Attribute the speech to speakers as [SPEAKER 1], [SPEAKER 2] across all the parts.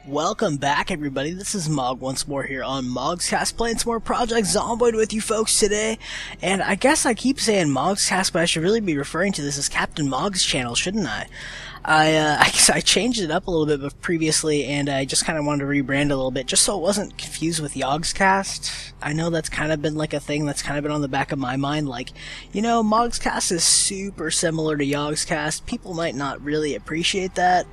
[SPEAKER 1] Welcome back, everybody. This is Mog once more here on Mog's Cast, playing some more Project Zomboid with you folks today. And I guess I keep saying Mog's Cast, but I should really be referring to this as Captain Mog's channel, shouldn't I? I guess I changed it up a little bit previously, and I just kind of wanted to rebrand a little bit, just so it wasn't confused with Yogg's Cast. I know that's kind of been like a thing that's kind of been on the back of my mind, like, you know, Mog's Cast is super similar to Yogg's Cast. People might not really appreciate that.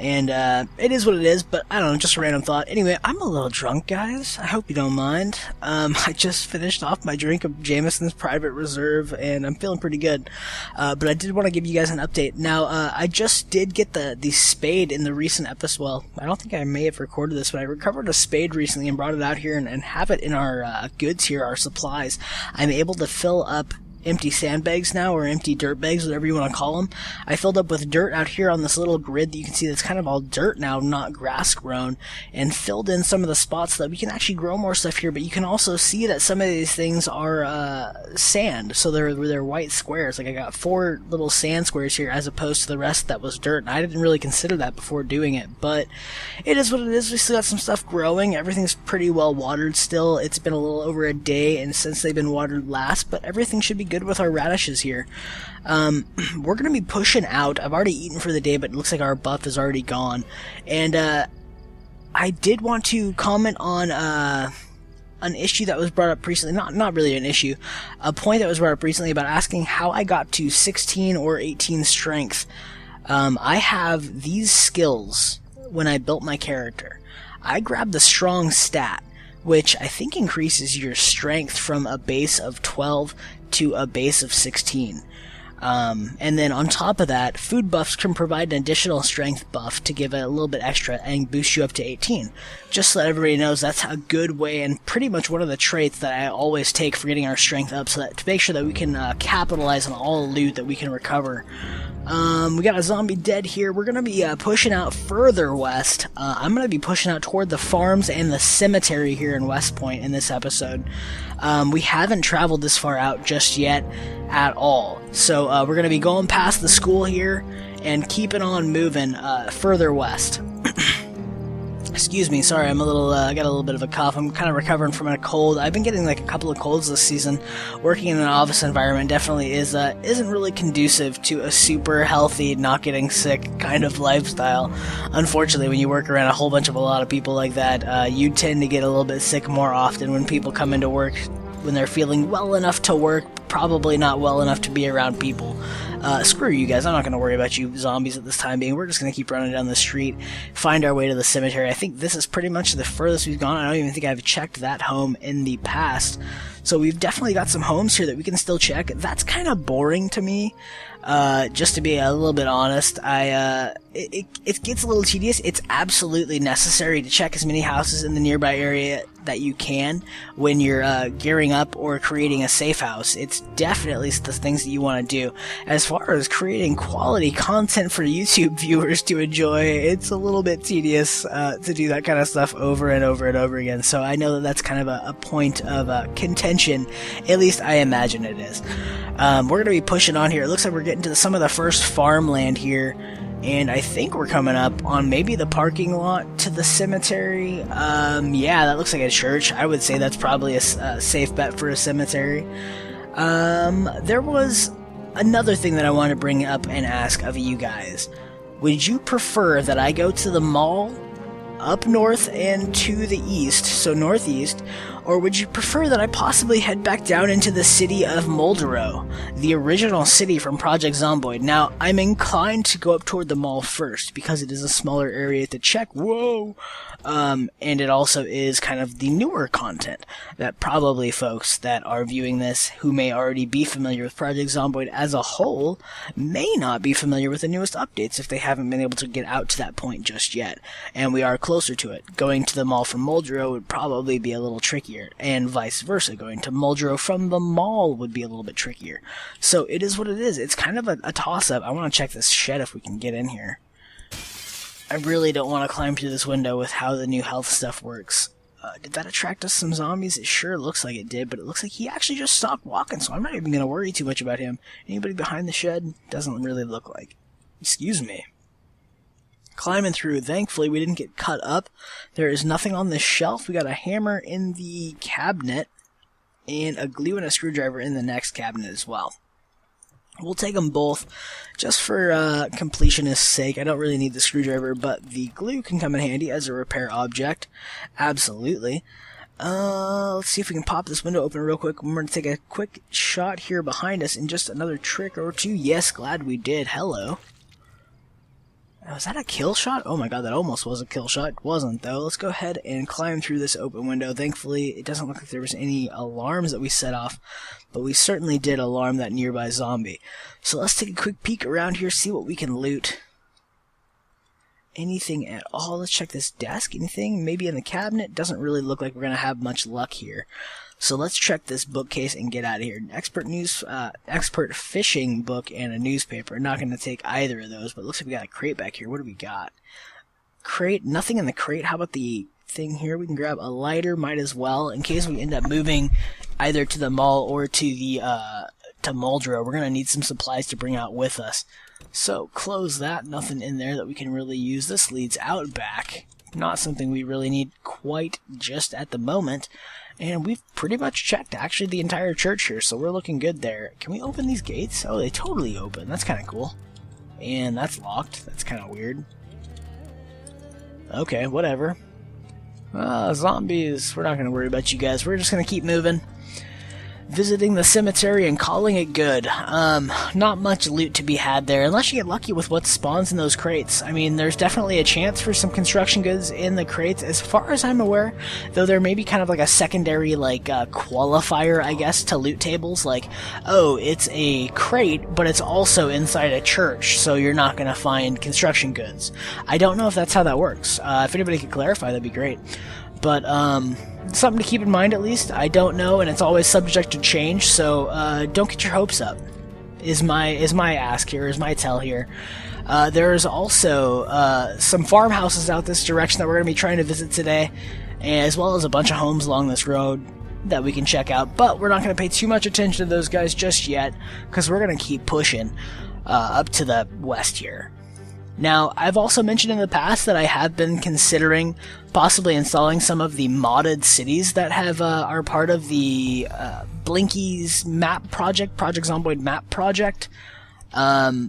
[SPEAKER 1] And, it is what it is, but I don't know, just a random thought. Anyway, I'm a little drunk, guys. I hope you don't mind. I just finished off my drink of Jameson's Private Reserve, and I'm feeling pretty good. But I did want to give you guys an update. Now, I just did get the spade in the recent episode. Well, I don't think I may have recorded this, but I recovered a spade recently and brought it out here and have it in our, goods here, our supplies. I'm able to fill up empty sandbags now, or empty dirt bags, whatever you want to call them. I filled up with dirt out here on this little grid that you can see that's kind of all dirt now, not grass grown, and filled in some of the spots so that we can actually grow more stuff here. But you can also see that some of these things are sand, so they're white squares. Like I got 4 little sand squares here as opposed to the rest that was dirt, and I didn't really consider that before doing it, but it is what it is. We still got some stuff growing. Everything's pretty well watered still. It's been a little over a day and since they've been watered last, but everything should be good with our radishes here. We're going to be pushing out. I've already eaten for the day, but it looks like our buff is already gone. And I did want to comment on an issue that was brought up recently. Not really an issue. A point that was brought up recently about asking how I got to 16 or 18 strength. I have these skills when I built my character. I grabbed the strong stat, which I think increases your strength from a base of 12 to a base of 16. And then on top of that, food buffs can provide an additional strength buff to give it a little bit extra and boost you up to 18. Just so that everybody knows, that's a good way and pretty much one of the traits that I always take for getting our strength up, so that to make sure that we can capitalize on all the loot that we can recover. We got a zombie dead here. We're going to be pushing out further west. I'm going to be pushing out toward the farms and the cemetery here in West Point in this episode. We haven't traveled this far out just yet at all. So we're going to be going past the school here and keeping on moving further west. Excuse me, sorry, I'm a little, I got a little bit of a cough. I'm kind of recovering from a cold. I've been getting like a couple of colds this season. Working in an office environment definitely isn't really conducive to a super healthy, not getting sick kind of lifestyle. Unfortunately, when you work around a lot of people like that, you tend to get a little bit sick more often when people come into work when they're feeling well enough to work, probably not well enough to be around people. Screw you guys, I'm not going to worry about you zombies at this time being. We're just going to keep running down the street, find our way to the cemetery. I think this is pretty much the furthest we've gone. I don't even think I've checked that home in the past. So we've definitely got some homes here that we can still check. That's kind of boring to me, just to be a little bit honest. It gets a little tedious. It's absolutely necessary to check as many houses in the nearby area that you can when you're gearing up or creating a safe house. It's definitely the things that you want to do. As far as creating quality content for YouTube viewers to enjoy, it's a little bit tedious to do that kind of stuff over and over and over again. So I know that that's kind of a point of contention. At least I imagine it is. We're going to be pushing on here. It looks like we're getting to some of the first farmland here. And I think we're coming up on maybe the parking lot to the cemetery. Yeah, that looks like a church. I would say that's probably a safe bet for a cemetery. There was another thing that I wanted to bring up and ask of you guys. Would you prefer that I go to the mall up north and to the east, so northeast, or would you prefer that I possibly head back down into the city of Moldero, the original city from Project Zomboid? Now, I'm inclined to go up toward the mall first, because it is a smaller area to check. Whoa! And it also is kind of the newer content that probably folks that are viewing this, who may already be familiar with Project Zomboid as a whole, may not be familiar with the newest updates if they haven't been able to get out to that point just yet. And we are closer to it. Going to the mall from Moldero would probably be a little trickier, and vice versa. Going to Moldero from the mall would be a little bit trickier. So it is what it is. It's kind of a toss-up. I want to check this shed if we can get in here. I really don't want to climb through this window with how the new health stuff works. Did that attract us some zombies? It sure looks like it did, but it looks like he actually just stopped walking, so I'm not even going to worry too much about him. Anybody behind the shed? Doesn't really look like. Excuse me. Climbing through. Thankfully, we didn't get cut up. There is nothing on this shelf. We got a hammer in the cabinet, and a glue and a screwdriver in the next cabinet as well. We'll take them both just for completionist's sake. I don't really need the screwdriver, but the glue can come in handy as a repair object. Absolutely. Let's see if we can pop this window open real quick. We're going to take a quick shot here behind us and just another trick or two. Yes, glad we did. Hello. Was that a kill shot? Oh my god, that almost was a kill shot. It wasn't, though. Let's go ahead and climb through this open window. Thankfully, it doesn't look like there was any alarms that we set off, but we certainly did alarm that nearby zombie. So let's take a quick peek around here, see what we can loot. Anything at all? Let's check this desk. Anything? Maybe in the cabinet? Doesn't really look like we're going to have much luck here. So let's check this bookcase and get out of here. An expert fishing book and a newspaper. Not going to take either of those, but it looks like we got a crate back here. What do we got? Crate? Nothing in the crate. How about the thing here? We can grab a lighter. Might as well, in case we end up moving either to the mall or to the to Muldrow. We're going to need some supplies to bring out with us. So close that. Nothing in there that we can really use. This leads out back. Not something we really need quite just at the moment. And we've pretty much checked, actually, the entire church here, so we're looking good there. Can we open these gates? Oh, they totally open. That's kind of cool. And that's locked. That's kind of weird. Okay, whatever. Zombies. We're not going to worry about you guys. We're just going to keep moving. Visiting the cemetery and calling it good. Not much loot to be had there, unless you get lucky with what spawns in those crates. I mean, there's definitely a chance for some construction goods in the crates, as far as I'm aware, though there may be kind of like a secondary, like, qualifier, I guess, to loot tables, like, oh, it's a crate, but it's also inside a church, so you're not gonna find construction goods. I don't know if that's how that works. If anybody could clarify, that'd be great. But, something to keep in mind at least. I don't know, and it's always subject to change, so don't get your hopes up, is my ask here, is my tell here. There's also some farmhouses out this direction that we're going to be trying to visit today, as well as a bunch of homes along this road that we can check out, but we're not going to pay too much attention to those guys just yet, because we're going to keep pushing up to the west here. Now, I've also mentioned in the past that I have been considering possibly installing some of the modded cities that have are part of the Blinky's map project, Project Zomboid map project, I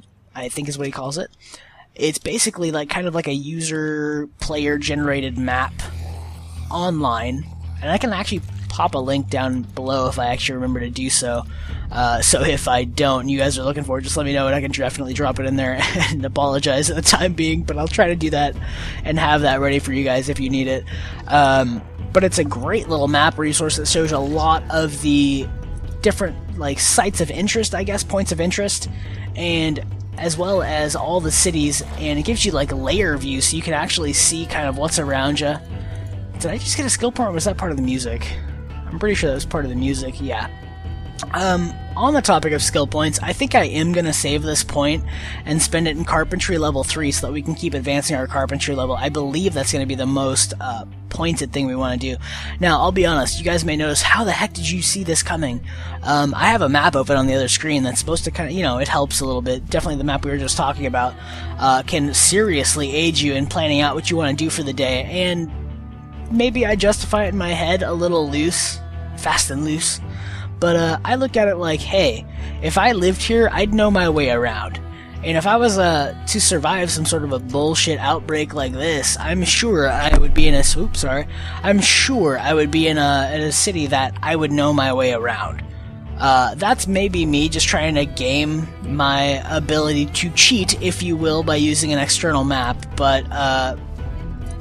[SPEAKER 1] think is what he calls it. It's basically like kind of like a user player generated map online, and I can actually pop a link down below if I actually remember to do so. So if I don't, and you guys are looking for it, just let me know, and I can definitely drop it in there and apologize at the time being, but I'll try to do that and have that ready for you guys if you need it. But it's a great little map resource that shows a lot of the different, like, sites of interest, I guess, points of interest, and as well as all the cities, and it gives you, like, layer view, so you can actually see kind of what's around you. Did I just get a skill point, or was that part of the music? I'm pretty sure that was part of the music, yeah. On the topic of skill points, I think I am going to save this point and spend it in Carpentry level 3 so that we can keep advancing our Carpentry level. I believe that's going to be the most pointed thing we want to do. Now, I'll be honest, you guys may notice, how the heck did you see this coming? I have a map open on the other screen that's supposed to kind of, you know, it helps a little bit. Definitely the map we were just talking about can seriously aid you in planning out what you want to do for the day, and maybe I justify it in my head a little loose, fast and loose. But I look at it like, hey, if I lived here, I'd know my way around. And if I was to survive some sort of a bullshit outbreak like this, I'm sure I would be in a I'm sure I would be in a city that I would know my way around. That's maybe me just trying to game my ability to cheat, if you will, by using an external map. But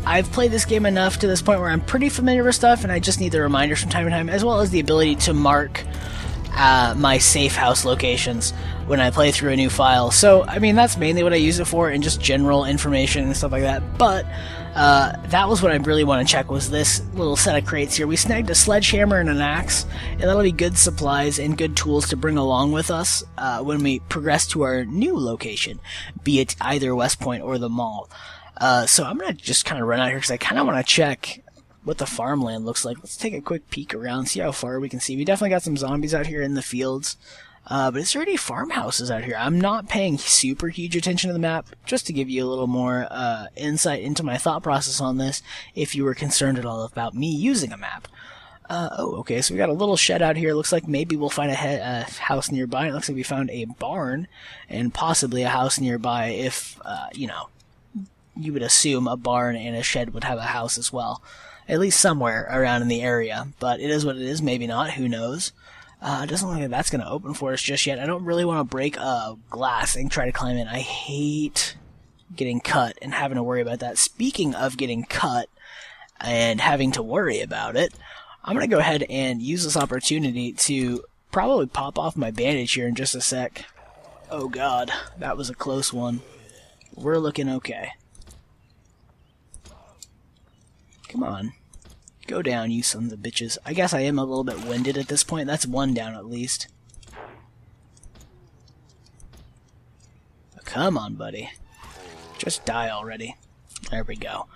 [SPEAKER 1] I've played this game enough to this point where I'm pretty familiar with stuff, and I just need the reminders from time to time, as well as the ability to mark my safe house locations when I play through a new file. So, I mean, that's mainly what I use it for, and just general information and stuff like that. But that was what I really want to check, was this little set of crates here. We snagged a sledgehammer and an axe, and that'll be good supplies and good tools to bring along with us when we progress to our new location, be it either West Point or the mall. So I'm going to just kind of run out here because I kind of want to check what the farmland looks like. Let's take a quick peek around, see how far we can see. We definitely got some zombies out here in the fields. But is there any farmhouses out here? I'm not paying super huge attention to the map, just to give you a little more insight into my thought process on this, if you were concerned at all about me using a map. Okay, so we got a little shed out here. Looks like maybe we'll find a house nearby. It looks like we found a barn, and possibly a house nearby if, you would assume a barn and a shed would have a house as well. At least somewhere around in the area. But it is what it is, maybe not, who knows. It doesn't look like that's going to open for us just yet. I don't really want to break glass and try to climb in. I hate getting cut and having to worry about that. Speaking of getting cut and having to worry about it, I'm going to go ahead and use this opportunity to probably pop off my bandage here in just a sec. Oh god, that was a close one. We're looking okay. Come on. Go down, you sons of bitches. I guess I am a little bit winded at this point. That's one down at least. Come on, buddy. Just die already. There we go.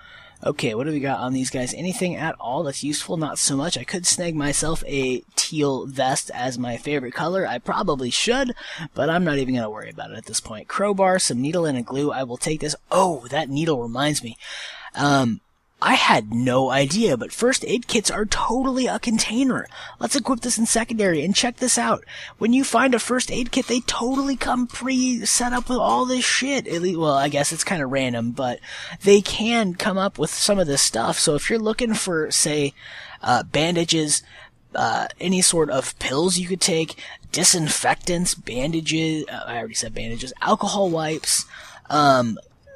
[SPEAKER 1] Okay, what do we got on these guys? Anything at all that's useful? Not so much. I could snag myself a teal vest as my favorite color. I probably should, but I'm not even going to worry about it at this point. Crowbar, some needle, and a glue. I will take this. Oh, that needle reminds me. I had no idea, but first aid kits are totally a container. Let's equip this in secondary, and check this out. When you find a first aid kit, they totally come pre-set up with all this shit. At least, well, I guess it's kind of random, but they can come up with some of this stuff. So if you're looking for, say, bandages, any sort of pills you could take, disinfectants, bandages, I already said bandages, alcohol wipes,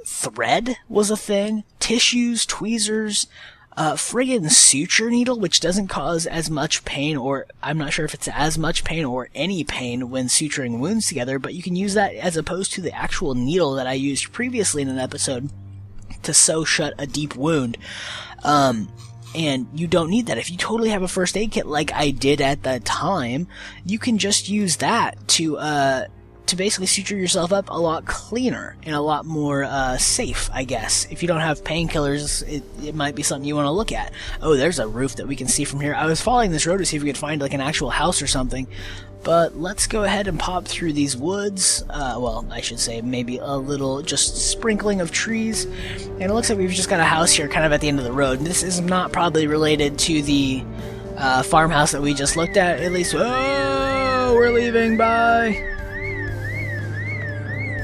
[SPEAKER 1] thread was a thing, tissues, tweezers, friggin' suture needle, which doesn't cause as much pain, or I'm not sure if it's as much pain or any pain when suturing wounds together, but you can use that as opposed to the actual needle that I used previously in an episode to sew shut a deep wound. And you don't need that. If you totally have a first aid kit like I did at the time, you can just use that to basically suture yourself up a lot cleaner and a lot more safe, I guess. If you don't have painkillers, it might be something you want to look at. Oh, there's a roof that we can see from here. I was following this road to see if we could find like an actual house or something, but let's go ahead and pop through these woods. Well, I should say maybe a little just sprinkling of trees, and it looks like we've just got a house here kind of at the end of the road. This is not probably related to the farmhouse that we just looked at least. Oh, we're leaving, bye!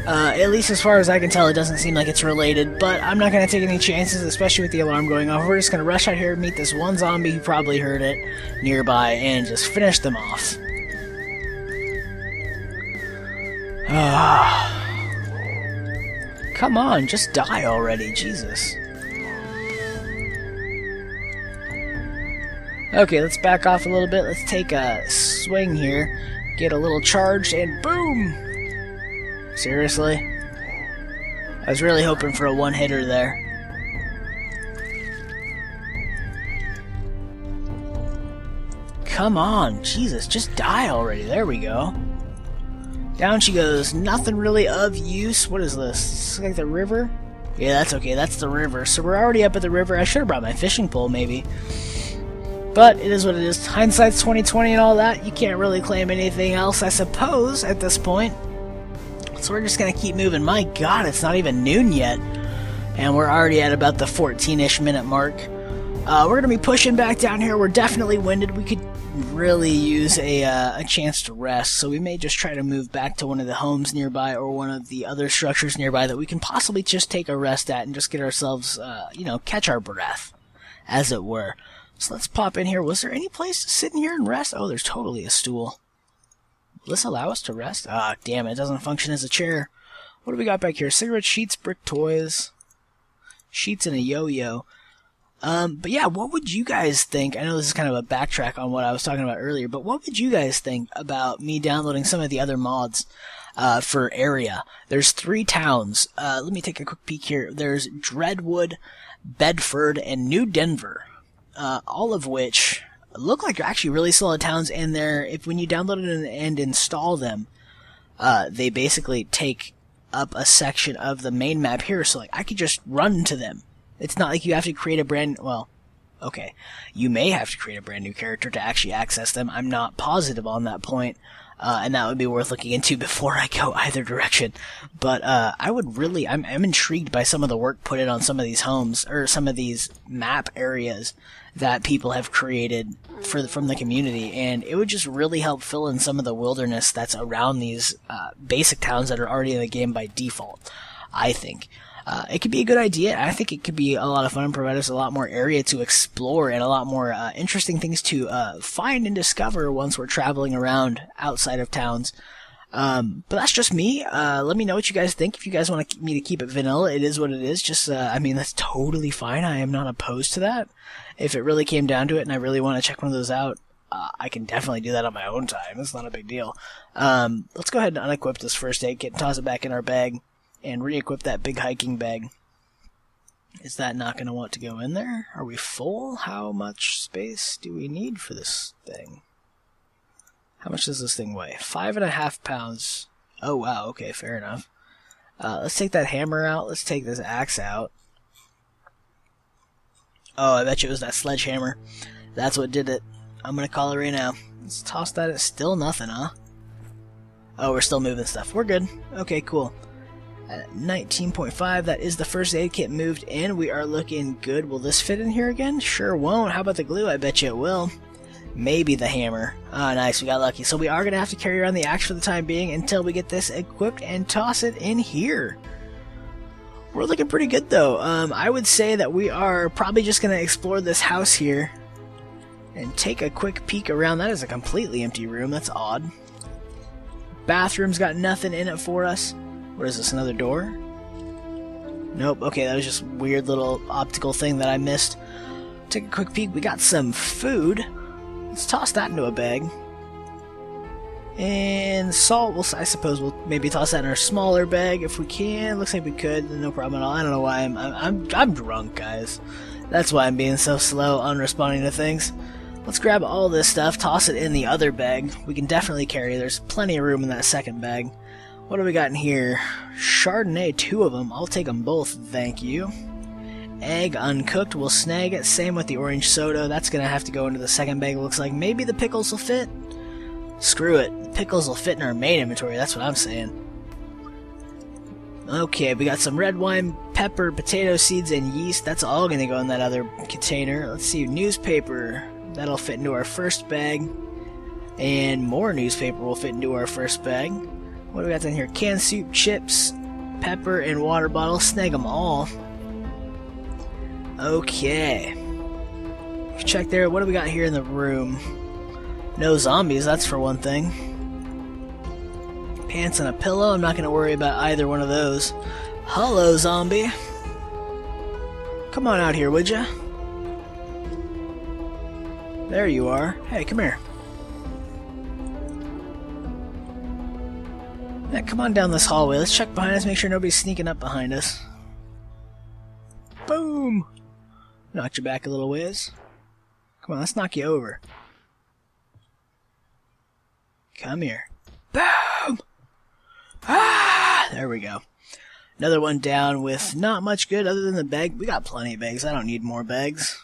[SPEAKER 1] At least as far as I can tell, it doesn't seem like it's related, but I'm not going to take any chances, especially with the alarm going off. We're just going to rush out here and meet this one zombie who probably heard it nearby and just finish them off. Come on, just die already, Jesus. Okay, let's back off a little bit. Let's take a swing here, get a little charged, and boom! Seriously? I was really hoping for a one-hitter there. Come on, Jesus, just die already. There we go. Down she goes. Nothing really of use. What is this? This looks like the river? Yeah, that's okay. That's the river. So we're already up at the river. I should have brought my fishing pole, maybe. But it is what it is. Hindsight's 20/20 and all that. You can't really claim anything else, I suppose, at this point. So we're just going to keep moving. My god, it's not even noon yet. And we're already at about the 14-ish minute mark. We're going to be pushing back down here. We're definitely winded. We could really use a chance to rest. So we may just try to move back to one of the homes nearby or one of the other structures nearby that we can possibly just take a rest at and just get ourselves, catch our breath, as it were. So let's pop in here. Was there any place to sit in here and rest? Oh, there's totally a stool. Will this allow us to rest? Ah, damn it. It doesn't function as a chair. What do we got back here? Cigarette sheets, brick toys, sheets, and a yo-yo. But yeah, what would you guys think? I know this is kind of a backtrack on what I was talking about earlier, but what would you guys think about me downloading some of the other mods for area? There's 3 towns. Let me take a quick peek here. There's Dreadwood, Bedford, and New Denver, all of which look like actually really solid towns, and when you download it and install them, they basically take up a section of the main map here, so like I could just run to them. It's not like you have to create you may have to create a brand new character to actually access them. I'm not positive on that point. and that would be worth looking into before I go either direction. But I'm intrigued by some of the work put in on some of these homes, or some of these map areas that people have created from the community, and it would just really help fill in some of the wilderness that's around these basic towns that are already in the game by default, I think. It could be a good idea. I think it could be a lot of fun and provide us a lot more area to explore and a lot more interesting things to find and discover once we're traveling around outside of towns. But that's just me. Let me know what you guys think. If you guys want me to keep it vanilla, it is what it is. Just, that's totally fine. I am not opposed to that. If it really came down to it and I really want to check one of those out, I can definitely do that on my own time. It's not a big deal. Let's go ahead and unequip this first aid kit and toss it back in our bag. And re-equip that big hiking bag. Is that not going to want to go in there? Are we full? How much space do we need for this thing? How much does this thing weigh? 5.5 pounds. Oh, wow. Okay, fair enough. Let's take that hammer out. Let's take this axe out. Oh, I bet you it was that sledgehammer. That's what did it. I'm going to call it right now. Let's toss that. It's still nothing, huh? Oh, we're still moving stuff. We're good. Okay, cool. At 19.5, that is the first aid kit moved in. We are looking good. Will this fit in here again? Sure won't. How about the glue? I bet you it will. Maybe the hammer. Oh, nice. We got lucky. So we are going to have to carry around the axe for the time being until we get this equipped and toss it in here. We're looking pretty good, though. I would say that we are probably just going to explore this house here and take a quick peek around. That is a completely empty room. That's odd. Bathroom's got nothing in it for us. What is this, another door? Nope, okay, that was just a weird little optical thing that I missed. Take a quick peek, we got some food. Let's toss that into a bag. And salt, I suppose we'll maybe toss that in our smaller bag if we can. Looks like we could, no problem at all. I don't know why I'm drunk, guys. That's why I'm being so slow on responding to things. Let's grab all this stuff, toss it in the other bag. We can definitely carry, there's plenty of room in that second bag. What do we got in here? Chardonnay, 2 of them. I'll take them both, thank you. Egg, uncooked, we'll snag it. Same with the orange soda. That's going to have to go into the second bag, it looks like. Maybe the pickles will fit? Screw it. The pickles will fit in our main inventory, that's what I'm saying. Okay, we got some red wine, pepper, potato seeds, and yeast. That's all going to go in that other container. Let's see, newspaper. That'll fit into our first bag. And more newspaper will fit into our first bag. What do we got in here? Canned soup, chips, pepper, and water bottle. Snag them all. Okay. Check there. What do we got here in the room? No zombies, that's for one thing. Pants and a pillow. I'm not going to worry about either one of those. Hello, zombie. Come on out here, would ya? There you are. Hey, come here. Yeah, come on down this hallway. Let's check behind us, make sure nobody's sneaking up behind us. Boom! Knocked you back a little ways. Come on, let's knock you over. Come here. Boom! Ah! There we go. Another one down with not much good other than the bag. We got plenty of bags. I don't need more bags.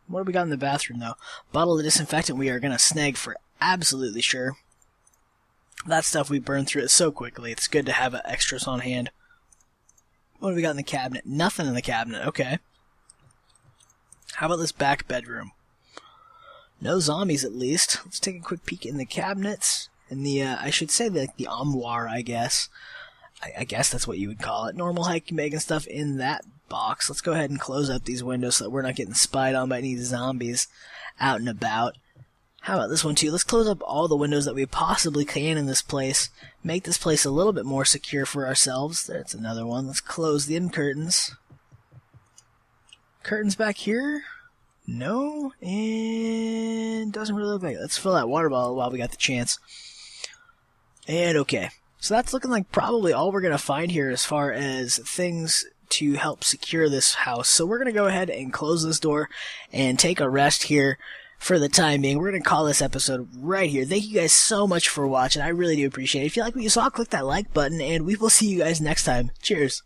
[SPEAKER 1] What do we got in the bathroom, though? Bottle of disinfectant we are going to snag for absolutely sure. That stuff we burn through it so quickly. It's good to have extras on hand. What do we got in the cabinet? Nothing in the cabinet. Okay. How about this back bedroom? No zombies, at least. Let's take a quick peek in the cabinets. In the, I should say the armoire, I guess. I guess that's what you would call it. Normal hiking bag and stuff in that box. Let's go ahead and close up these windows so that we're not getting spied on by any zombies out and about. How about this one too? Let's close up all the windows that we possibly can in this place. Make this place a little bit more secure for ourselves. That's another one. Let's close the curtains. Curtains back here? No. And doesn't really look like it. Let's fill that water bottle while we got the chance. And okay. So that's looking like probably all we're going to find here as far as things to help secure this house. So we're going to go ahead and close this door and take a rest here. For the time being, we're going to call this episode right here. Thank you guys so much for watching. I really do appreciate it. If you like what you saw, click that like button, and we will see you guys next time. Cheers.